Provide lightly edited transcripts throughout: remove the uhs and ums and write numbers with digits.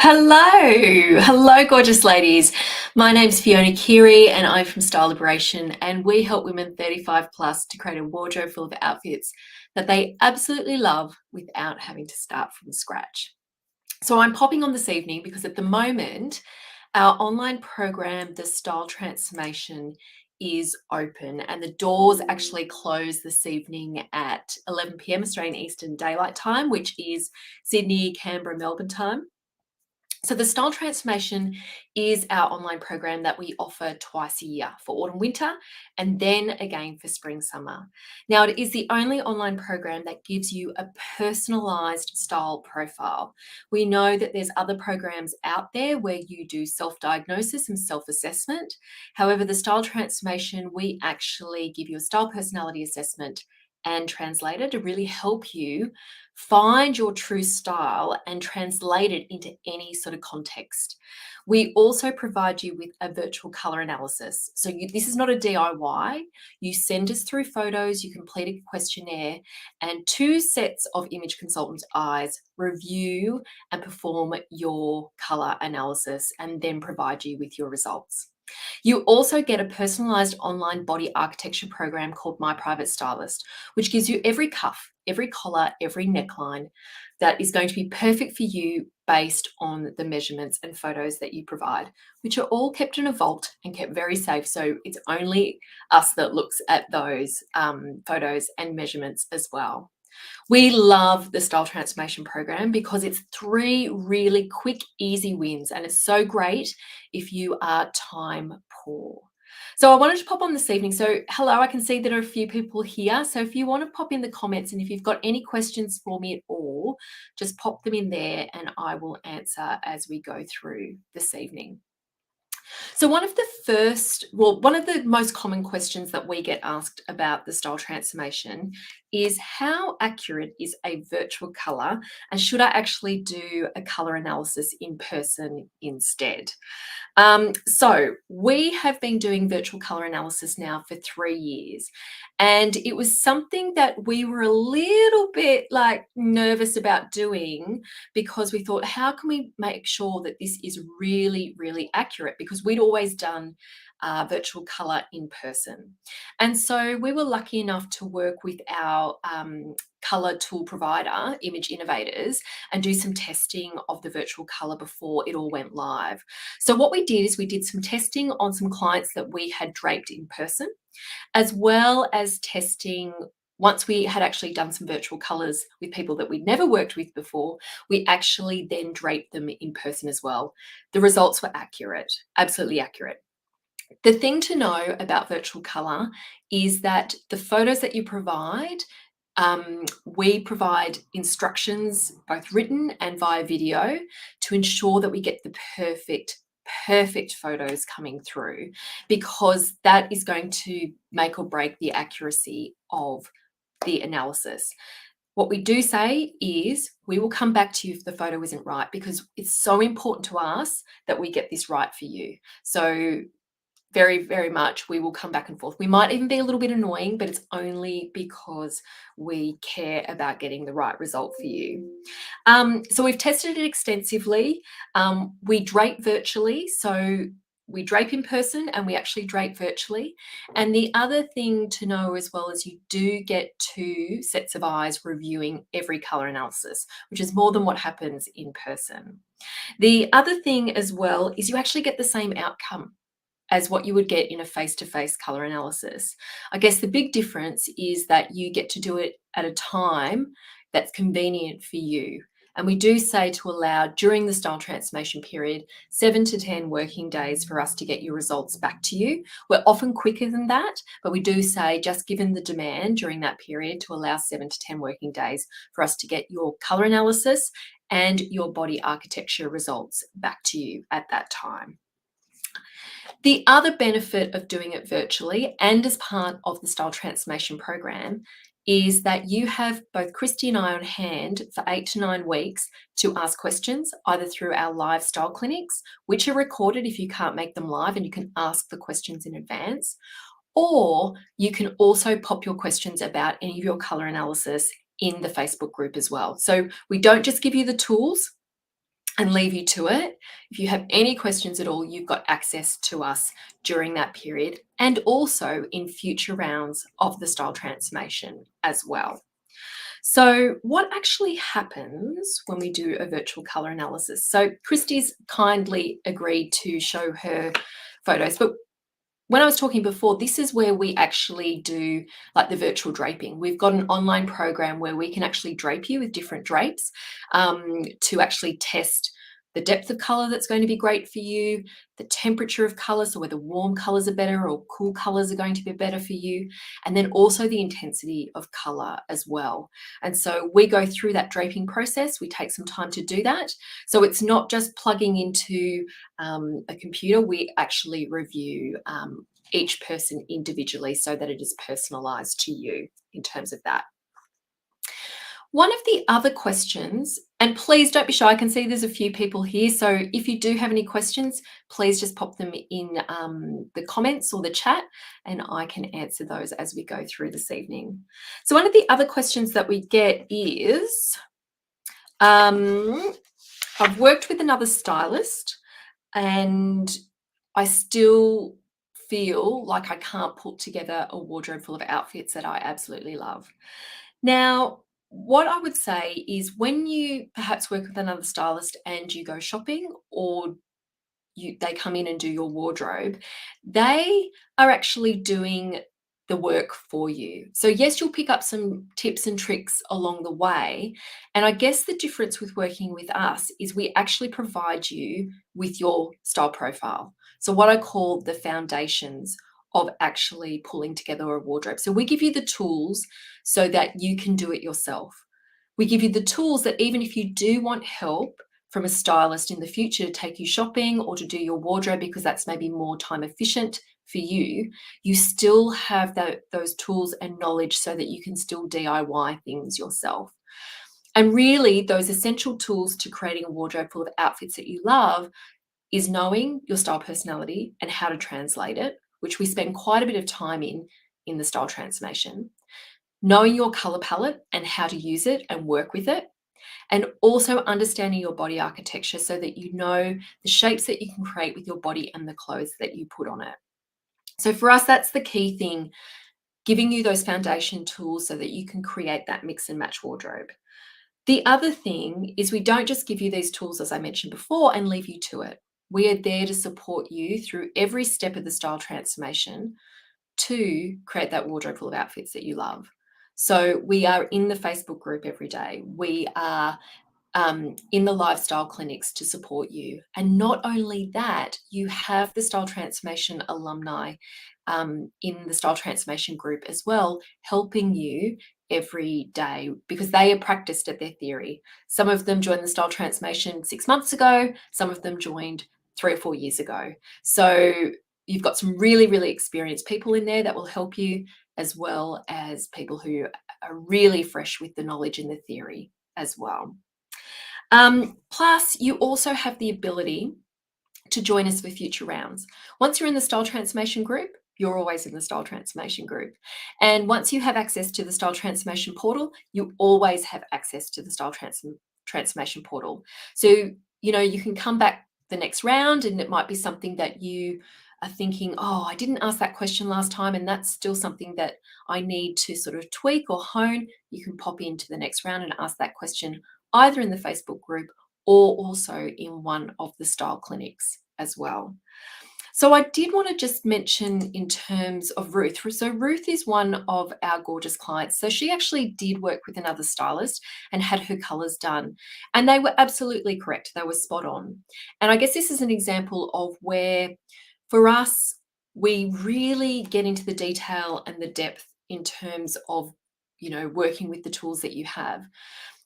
Hello, gorgeous ladies. My name's Fiona Keary and I'm from Style Liberation, and we help women 35 plus to create a wardrobe full of outfits that they absolutely love without having to start from scratch. So I'm popping on this evening because at the moment, our online program, The Style Transformation, is open and the doors actually close this evening at 11 p.m. Australian Eastern Daylight Time, which is Sydney, Canberra, Melbourne time. So the Style Transformation is our online program that we offer twice a year for autumn, winter, and then again for spring, summer. Now, it is the only online program that gives you a personalized style profile. We know that there's other programs out there where you do self-diagnosis and self-assessment. However, the Style Transformation, we actually give you a style personality assessment and translator to really help you find your true style and translate it into any sort of context. We also provide you with a virtual color analysis. So this is not a DIY. You send us through photos, you complete a questionnaire, and two sets of image consultants' eyes review and perform your color analysis and then provide you with your results. You also get a personalized online body architecture program called My Private Stylist, which gives you every cuff, every collar, every neckline that is going to be perfect for you based on the measurements and photos that you provide, which are all kept in a vault and kept very safe. So it's only us that looks at those photos and measurements as well. We love the Style Transformation Program because it's 3 really quick, easy wins, and it's so great if you are time poor. So I wanted to pop on this evening. So hello, I can see there are a few people here. So if you want to pop in the comments and if you've got any questions for me at all, just pop them in there and I will answer as we go through this evening. So one of the most common questions that we get asked about the style transformation is how accurate is a virtual color, and should I actually do a color analysis in person instead? So we have been doing virtual color analysis now for 3 years, and it was something that we were a little bit like nervous about doing because we thought, how can we make sure that this is really, really accurate? Because we'd always done virtual color in person. And so we were lucky enough to work with our color tool provider, Image Innovators, and do some testing of the virtual color before it all went live. So what we did is we did some testing on some clients that we had draped in person, as well as testing once we had actually done some virtual colors with people that we'd never worked with before. We actually then draped them in person as well. The results were accurate, absolutely accurate. The thing to know about virtual color is that the photos that you provide, we provide instructions, both written and via video, to ensure that we get the perfect photos coming through, because that is going to make or break the accuracy of the analysis. What we do say is we will come back to you if the photo isn't right, because it's so important to us that we get this right for you. So very, very much we will come back and forth. We might even be a little bit annoying, but it's only because we care about getting the right result for you. So we've tested it extensively. We drape virtually, so we drape in person and we actually drape virtually. And the other thing to know as well is you do get 2 sets of eyes reviewing every color analysis, which is more than what happens in person. The other thing as well is you actually get the same outcome as what you would get in a face-to-face color analysis. I guess the big difference is that you get to do it at a time that's convenient for you. And we do say to allow, during the style transformation period, 7 to 10 working days for us to get your results back to you. We're often quicker than that, but we do say, just given the demand during that period, to allow 7 to 10 working days for us to get your color analysis and your body architecture results back to you at that time. The other benefit of doing it virtually and as part of the style transformation program is that you have both Christy and I on hand for 8 to 9 weeks to ask questions, either through our live style clinics, which are recorded if you can't make them live and you can ask the questions in advance, or you can also pop your questions about any of your color analysis in the Facebook group as well. So we don't just give you the tools, and leave you to it. If you have any questions at all, you've got access to us during that period and also in future rounds of the style transformation as well. So, what actually happens when we do a virtual color analysis? So, Christy's kindly agreed to show her photos, but when I was talking before, this is where we actually do like the virtual draping. We've got an online program where we can actually drape you with different drapes to actually test the depth of color that's going to be great for you, the temperature of color, so whether warm colors are better or cool colors are going to be better for you, and then also the intensity of color as well. And so we go through that draping process. We take some time to do that. So it's not just plugging into a computer. We actually review each person individually so that it is personalized to you in terms of that. One of the other questions, and please don't be shy, I can see there's a few people here, so if you do have any questions, please just pop them in the comments or the chat, and I can answer those as we go through this evening. So one of the other questions that we get is, I've worked with another stylist and I still feel like I can't put together a wardrobe full of outfits that I absolutely love. Now, what I would say is when you perhaps work with another stylist and you go shopping or they come in and do your wardrobe, they are actually doing the work for you. So yes, you'll pick up some tips and tricks along the way. And I guess the difference with working with us is we actually provide you with your style profile. So what I call the foundations of actually pulling together a wardrobe. So we give you the tools so that you can do it yourself. We give you the tools that even if you do want help from a stylist in the future to take you shopping or to do your wardrobe because that's maybe more time efficient for you, you still have those tools and knowledge so that you can still DIY things yourself. And really, those essential tools to creating a wardrobe full of outfits that you love is knowing your style personality and how to translate it, which we spend quite a bit of time in the style transformation, knowing your color palette and how to use it and work with it, and also understanding your body architecture so that you know the shapes that you can create with your body and the clothes that you put on it. So for us, that's the key thing, giving you those foundation tools so that you can create that mix and match wardrobe. The other thing is we don't just give you these tools, as I mentioned before, and leave you to it. We are there to support you through every step of the style transformation to create that wardrobe full of outfits that you love. So we are in the Facebook group every day. We are in the lifestyle clinics to support you. And not only that, you have the Style Transformation alumni in the Style Transformation group as well, helping you every day because they are practiced at their theory. Some of them joined the Style Transformation 6 months ago, some of them joined 3 or 4 years ago. So you've got some really, really experienced people in there that will help you, as well as people who are really fresh with the knowledge and the theory as well. Plus, you also have the ability to join us for future rounds. Once you're in the Style Transformation group, you're always in the Style Transformation group. And once you have access to the Style Transformation portal, you always have access to the Style Transformation portal. So, you can come back the next round and it might be something that you are thinking, oh, I didn't ask that question last time, and that's still something that I need to sort of tweak or hone. You can pop into the next round and ask that question either in the Facebook group or also in one of the style clinics as well. So I did want to just mention in terms of Ruth. So Ruth is one of our gorgeous clients. So she actually did work with another stylist and had her colors done. And they were absolutely correct. They were spot on. And I guess this is an example of where, for us, we really get into the detail and the depth in terms of, working with the tools that you have.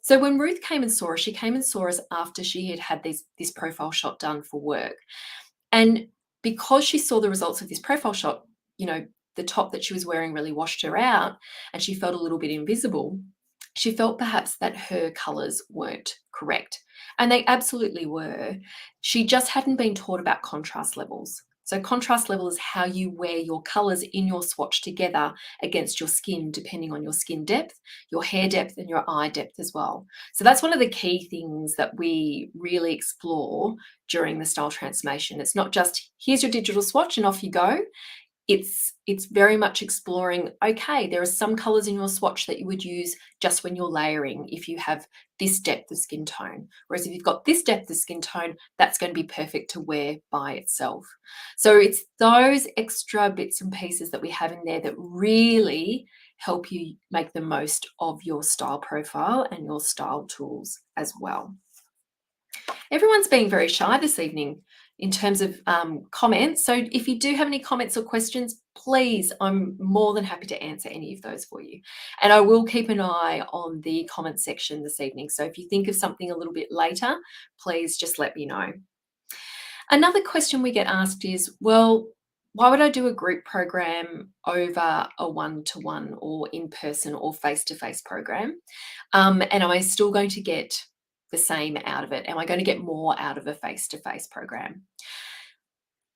So when Ruth came and saw us, she came and saw us after she had had this profile shot done for work. And because she saw the results of this profile shot, the top that she was wearing really washed her out and she felt a little bit invisible, she felt perhaps that her colours weren't correct. And they absolutely were. She just hadn't been taught about contrast levels. So contrast level is how you wear your colors in your swatch together against your skin, depending on your skin depth, your hair depth, and your eye depth as well. So that's one of the key things that we really explore during the style transformation. It's not just here's your digital swatch and off you go. It's very much exploring, okay, there are some colors in your swatch that you would use just when you're layering if you have this depth of skin tone. Whereas if you've got this depth of skin tone, that's going to be perfect to wear by itself. So it's those extra bits and pieces that we have in there that really help you make the most of your style profile and your style tools as well. Everyone's being very shy this evening in terms of comments. So if you do have any comments or questions, please, I'm more than happy to answer any of those for you. And I will keep an eye on the comment section this evening. So if you think of something a little bit later, please just let me know. Another question we get asked is, well, why would I do a group program over a one-to-one or in-person or face-to-face program? And am I still going to get the same out of it? Am I going to get more out of a face-to-face program?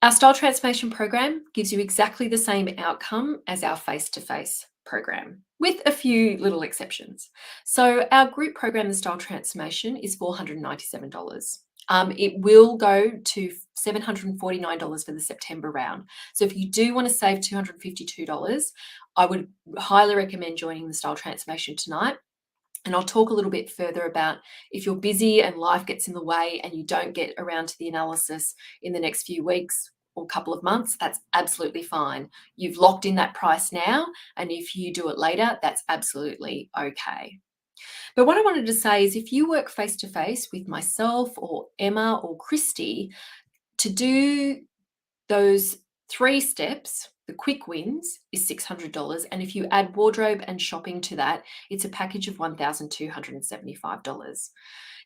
Our style transformation program gives you exactly the same outcome as our face-to-face program, with a few little exceptions. So our group program, the style transformation, is $497. It will go to $749 for the September round. So if you do want to save $252, I would highly recommend joining the style transformation tonight. And I'll talk a little bit further about if you're busy and life gets in the way and you don't get around to the analysis in the next few weeks or couple of months, that's absolutely fine. You've locked in that price now, and if you do it later, that's absolutely okay. But what I wanted to say is if you work face-to-face with myself or Emma or Christy, to do those 3 steps, the quick wins, is $600. And if you add wardrobe and shopping to that, it's a package of $1,275.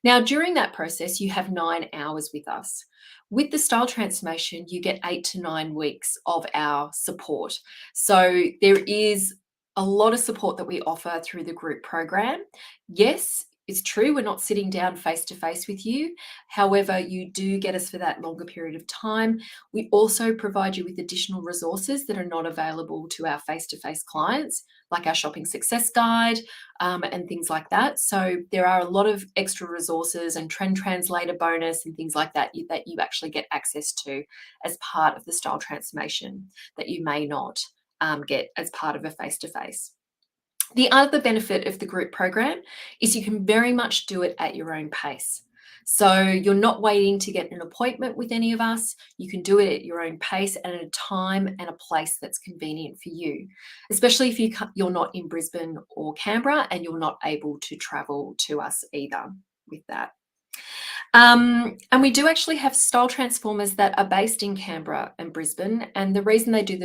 Now, during that process, you have 9 hours with us. With the style transformation, you get 8 to 9 weeks of our support. So there is a lot of support that we offer through the group program. Yes, it's true, we're not sitting down face to face with you. However, you do get us for that longer period of time. We also provide you with additional resources that are not available to our face-to-face clients, like our shopping success guide and things like that. So there are a lot of extra resources and trend translator bonus and things like that that you actually get access to as part of the style transformation that you may not get as part of a face-to-face. The other benefit of the group program is you can very much do it at your own pace. So you're not waiting to get an appointment with any of us. You can do it at your own pace and at a time and a place that's convenient for you, especially if you're not in Brisbane or Canberra and you're not able to travel to us either with that. And we do actually have style transformers that are based in Canberra and Brisbane. And the reason they do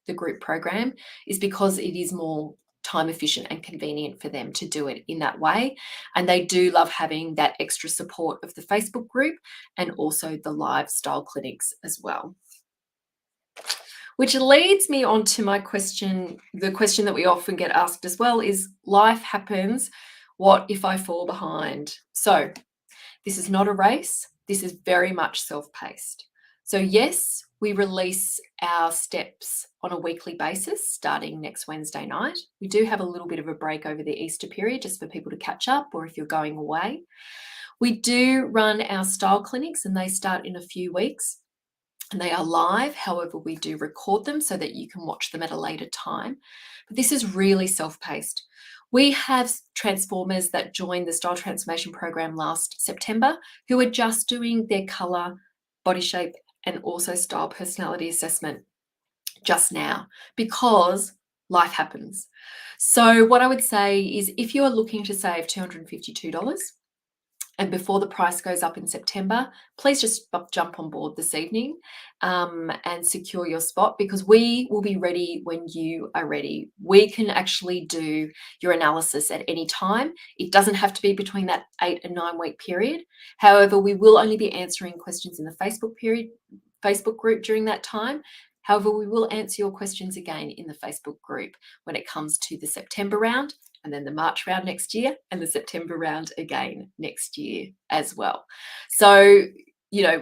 the group program is because it is more time efficient and convenient for them to do it in that way. And they do love having that extra support of the Facebook group and also the live style clinics as well. Which leads me on to my question, the question that we often get asked as well is, life happens, what if I fall behind? So this is not a race. This is very much self-paced. So yes, we release our steps on a weekly basis starting next Wednesday night. We do have a little bit of a break over the Easter period just for people to catch up or if you're going away. We do run our style clinics and they start in a few weeks and they are live. However, we do record them so that you can watch them at a later time. But this is really self-paced. We have transformers that joined the Style Transformation Program last September who are just doing their colour, body shape, and also style personality assessment just now because life happens. So what I would say is if you are looking to save $252, and before the price goes up in September, please just jump on board this evening and secure your spot because we will be ready when you are ready. We can actually do your analysis at any time. It doesn't have to be between that 8 and 9 week period. However, we will only be answering questions in the Facebook group during that time. However, we will answer your questions again in the Facebook group when it comes to the September round and then the March round next year and the September round again next year as well. So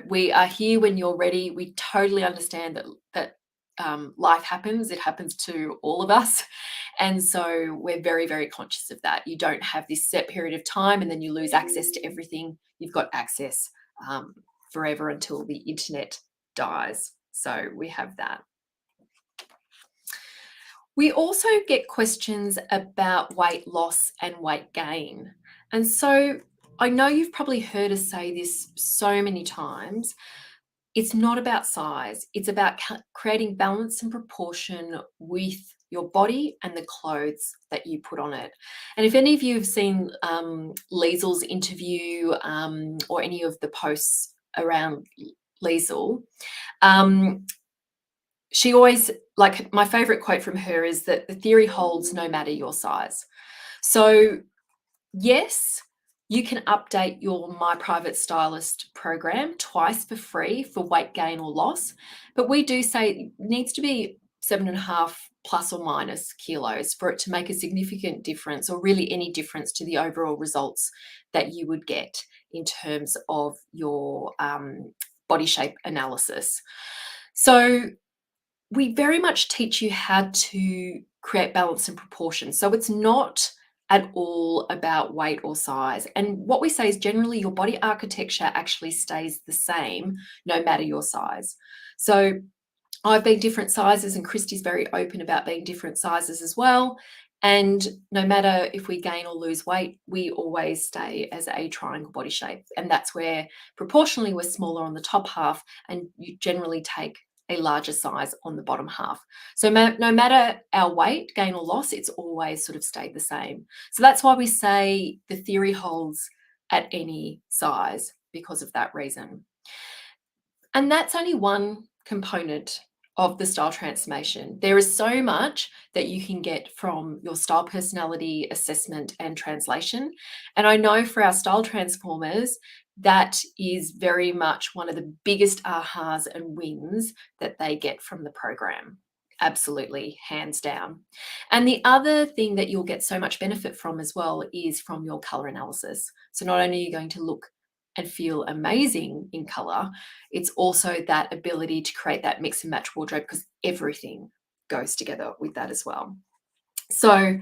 we are here when you're ready. We totally understand that life happens. It happens to all of us. And so we're very, very conscious of that. You don't have this set period of time and then you lose access to everything. You've got access forever until the internet dies. So we have that. We also get questions about weight loss and weight gain. And so I know you've probably heard us say this so many times. It's not about size. It's about creating balance and proportion with your body and the clothes that you put on it. And if any of you have seen Liesel's interview or any of the posts around Liesel, she always, like, my favorite quote from her is that the theory holds no matter your size. So yes, you can update your My Private Stylist program twice for free for weight gain or loss, but we do say it needs to be 7.5 plus or minus kilos for it to make a significant difference, or really any difference to the overall results that you would get in terms of your body shape analysis. So we very much teach you how to create balance and proportion. So it's not at all about weight or size. And what we say is generally your body architecture actually stays the same no matter your size. So I've been different sizes, and Christy's very open about being different sizes as well. And no matter if we gain or lose weight, we always stay as a triangle body shape. And that's where proportionally we're smaller on the top half, and you generally take a larger size on the bottom half. So no matter our weight, gain or loss, it's always sort of stayed the same. So that's why we say the theory holds at any size, because of that reason. And that's only one component of the style transformation. There is so much that you can get from your style personality assessment and translation. And I know for our style transformers, that is very much one of the biggest ahas and wins that they get from the program. Absolutely, hands down. And the other thing that you'll get so much benefit from as well is from your color analysis. So not only are you going to look and feel amazing in color, it's also that ability to create that mix and match wardrobe, because everything goes together with that as well. So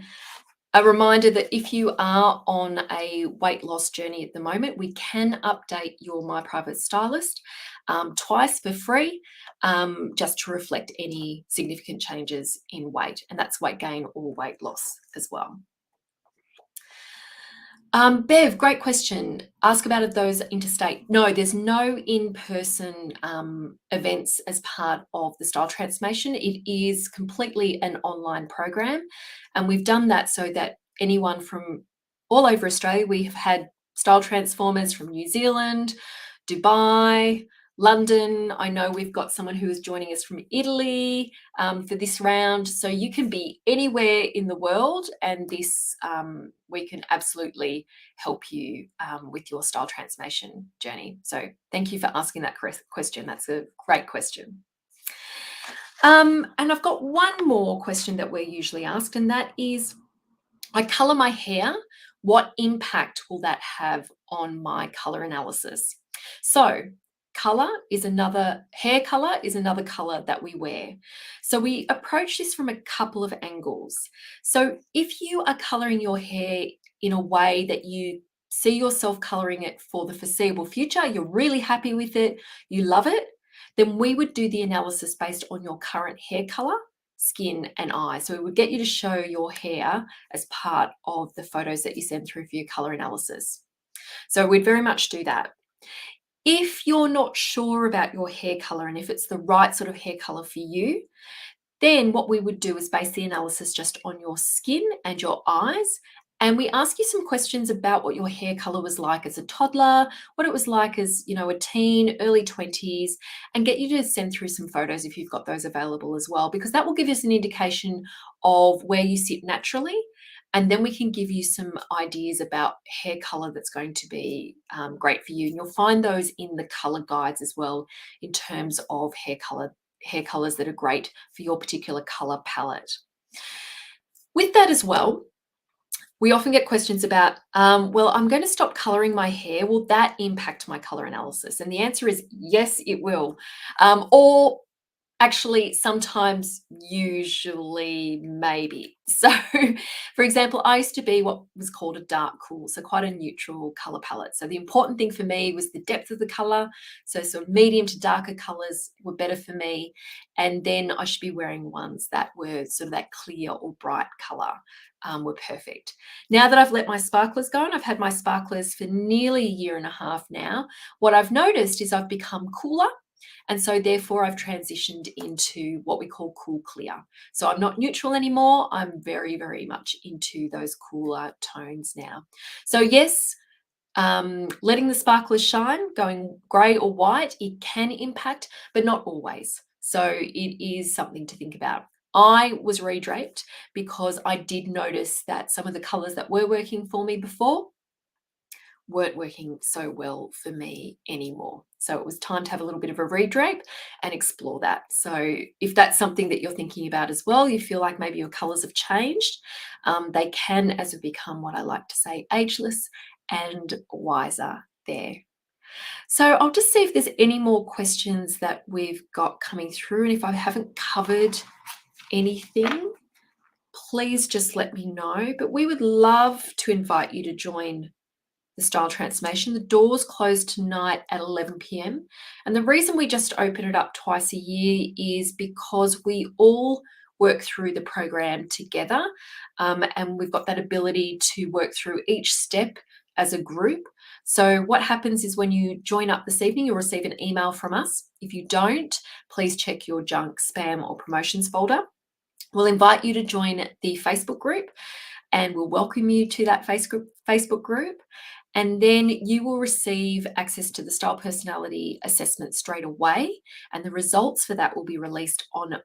a reminder that if you are on a weight loss journey at the moment, we can update your My Private Stylist twice for free, just to reflect any significant changes in weight, and that's weight gain or weight loss as well. Bev, great question. Ask about those interstate. No, there's no in-person events as part of the style transformation. It is completely an online program, and we've done that so that anyone from all over Australia, we have had style transformers from New Zealand, Dubai, London. I know we've got someone who is joining us from Italy for this round. So you can be anywhere in the world, and this we can absolutely help you with your style transformation journey. So thank you for asking that question. That's a great question. And I've got one more question that we're usually asked, and that is, I colour my hair. What impact will that have on my colour analysis? So hair color is another color that we wear. So we approach this from a couple of angles. So if you are coloring your hair in a way that you see yourself coloring it for the foreseeable future, you're really happy with it, you love it, then we would do the analysis based on your current hair color, skin and eye. So it would get you to show your hair as part of the photos that you send through for your color analysis. So we'd very much do that. If you're not sure about your hair color and if it's the right sort of hair color for you, then what we would do is base the analysis just on your skin and your eyes. And we ask you some questions about what your hair color was like as a toddler, what it was like as, a teen, early 20s, and get you to send through some photos if you've got those available as well, because that will give us an indication of where you sit naturally. And then we can give you some ideas about hair color that's going to be great for you. And you'll find those in the color guides as well, in terms of hair colors that are great for your particular color palette. With that as well, We often get questions about, well, I'm going to stop coloring my hair. Will that impact my color analysis? And the answer is yes, it will. Or actually, sometimes, usually, maybe. So, for example, I used to be what was called a dark cool, so quite a neutral color palette. So the important thing for me was the depth of the color. So sort of medium to darker colors were better for me. And then I should be wearing ones that were sort of that clear or bright color, were perfect. Now that I've let my sparklers go, and I've had my sparklers for nearly a year and a half now, what I've noticed is I've become cooler. And so therefore I've transitioned into what we call cool clear. So I'm not neutral anymore. I'm very, very much into those cooler tones now. So yes, letting the sparklers shine, going grey or white, it can impact, but not always. So it is something to think about. I was redraped because I did notice that some of the colours that were working for me before weren't working so well for me anymore. So it was time to have a little bit of a redrape and explore that. So if that's something that you're thinking about as well, you feel like maybe your colors have changed, they can, as we become what I like to say, ageless and wiser there. So I'll just see if there's any more questions that we've got coming through. And if I haven't covered anything, please just let me know. But we would love to invite you to join the Style Transformation. The doors close tonight at 11 p.m. And the reason we just open it up twice a year is because we all work through the program together, and we've got that ability to work through each step as a group. So what happens is when you join up this evening, you'll receive an email from us. If you don't, please check your junk, spam, or promotions folder. We'll invite you to join the Facebook group, and we'll welcome you to that Facebook group. And then you will receive access to the Style Personality Assessment straight away. And the results for that will be released on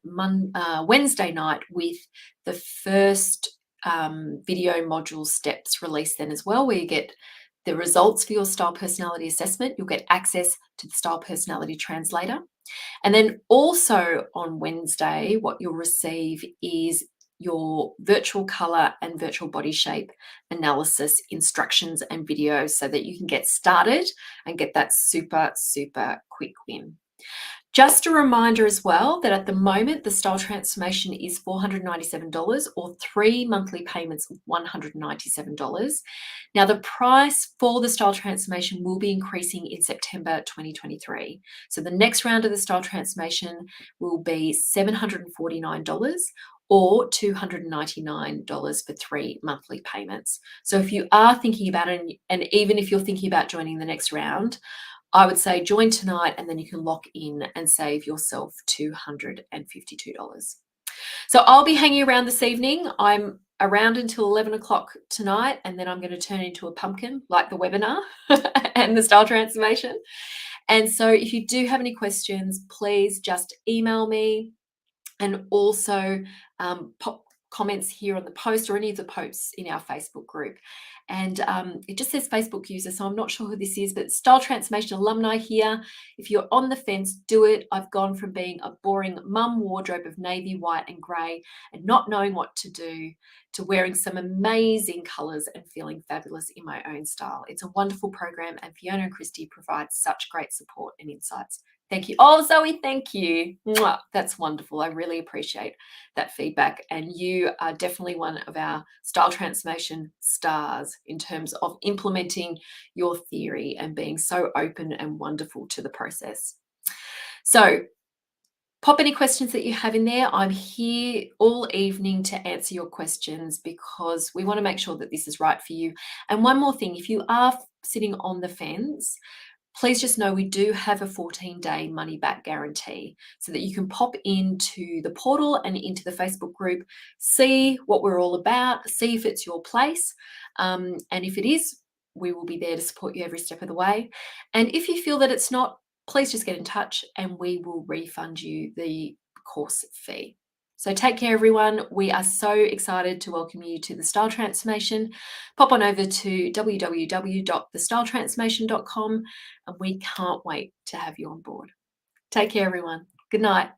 Wednesday night, with the first video module steps released then as well, where you get the results for your Style Personality Assessment. You'll get access to the Style Personality Translator. And then also on Wednesday, what you'll receive is your virtual color and virtual body shape analysis instructions and videos, so that you can get started and get that super, super quick win. Just a reminder as well that at the moment, the Style Transformation is $497 or 3 monthly payments of $197. Now, the price for the Style Transformation will be increasing in September 2023. So the next round of the Style Transformation will be $749 or $299 for 3 monthly payments. So if you are thinking about it, and even if you're thinking about joining the next round, I would say join tonight, and then you can lock in and save yourself $252. So I'll be hanging around this evening. I'm around until 11 o'clock tonight, and then I'm going to turn into a pumpkin like the webinar and the Style Transformation. And so if you do have any questions, please just email me, and also pop comments here on the post or any of the posts in our Facebook group. And it just says Facebook user, so I'm not sure who this is, but Style Transformation alumni here. If you're on the fence, do it. I've gone from being a boring mum wardrobe of navy, white and grey and not knowing what to do, to wearing some amazing colours and feeling fabulous in my own style. It's a wonderful program, and Fiona and Christy provide such great support and insights. Thank you. Oh, Zoe, thank you. Mwah, that's wonderful. I really appreciate that feedback. And you are definitely one of our Style Transformation stars in terms of implementing your theory and being so open and wonderful to the process. So pop any questions that you have in there. I'm here all evening to answer your questions, because we want to make sure that this is right for you. And one more thing, if you are sitting on the fence, please just know we do have a 14-day money-back guarantee, so that you can pop into the portal and into the Facebook group, see what we're all about, see if it's your place. And if it is, we will be there to support you every step of the way. And if you feel that it's not, please just get in touch and we will refund you the course fee. So take care, everyone. We are so excited to welcome you to the Style Transformation. Pop on over to www.thestyletransformation.com, and we can't wait to have you on board. Take care, everyone. Good night.